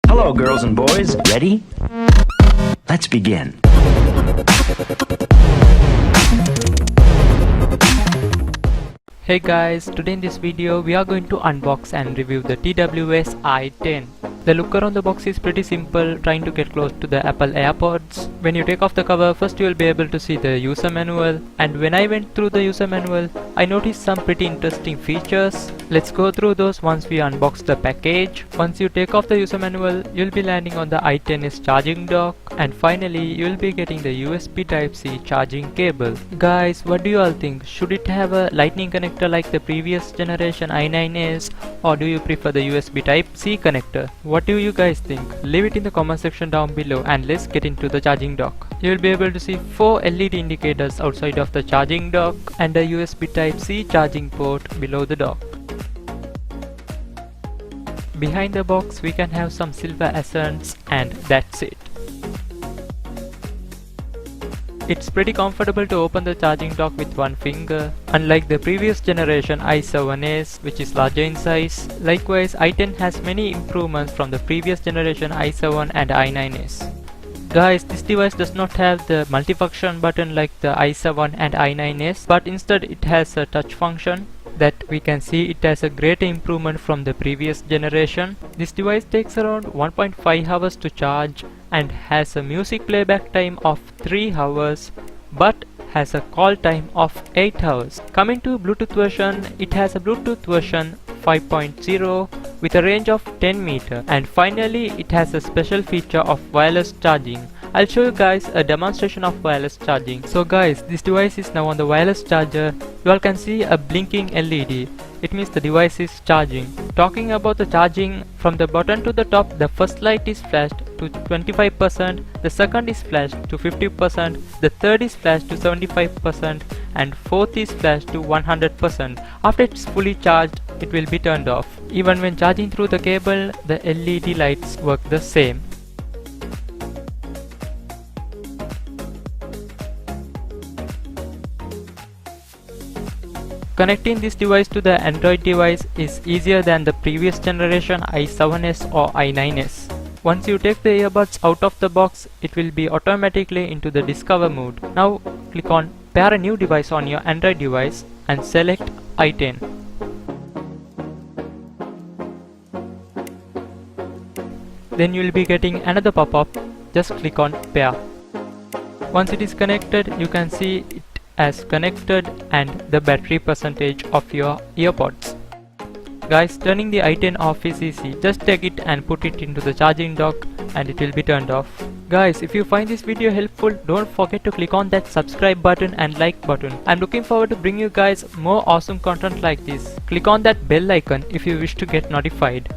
Hello, girls and boys. Ready? Let's begin. Hey guys, today in this video we are going to unbox and review the TWS i10. The look around the box is pretty simple, trying to get close to the Apple AirPods. When you take off the cover, first you will be able to see the user manual, and when I went through the user manual, I noticed some pretty interesting features. Let's go through those once we unbox the package. Once you take off the user manual, you'll be landing on the i10's charging dock, and finally you'll be getting the USB Type-C charging cable. Guys, what do you all think? Should it have a lightning connector like the previous generation i9s, or do you prefer the USB Type-C connector? What do you guys think? Leave it in the comment section down below, and let's get into the charging dock. You will be able to see 4 LED indicators outside of the charging dock and a USB Type-C charging port below the dock. Behind the box we can have some silver accents, and that's it. It's pretty comfortable to open the charging dock with one finger, unlike the previous generation i7s, which is larger in size. Likewise, i10 has many improvements from the previous generation i7 and i9s. Guys, this device does not have the multifunction button like the i7 and i9s, but instead it has a touch function that we can see it has a great improvement from the previous generation. This device takes around 1.5 hours to charge and has a music playback time of 3 hours, but has a call time of 8 hours. Coming to Bluetooth version, it has a Bluetooth version 5.0 with a range of 10 meters, and finally it has a special feature of wireless charging. I'll show you guys a demonstration of wireless charging. So guys, this device is now on the wireless charger. You all can see a blinking LED. It means the device is charging. Talking about the charging, from the bottom to the top, the first light is flashed to 25%, the second is flashed to 50%, the third is flashed to 75%, and fourth is flashed to 100%. After it's fully charged, it will be turned off. Even when charging through the cable, the LED lights work the same. Connecting this device to the Android device is easier than the previous generation i7s or i9s. Once you take the earbuds out of the box, it will be automatically into the Discover mode. Now click on Pair a new device on your Android device and select i10. Then you will be getting another pop-up. Just click on Pair. Once it is connected, you can see it as connected and the battery percentage of your earpods. Guys, turning the i10 off is easy. Just take it and put it into the charging dock and it will be turned off. Guys, if you find this video helpful, don't forget to click on that subscribe button and like button. I'm looking forward to bring you guys more awesome content like this. Click on that bell icon if you wish to get notified.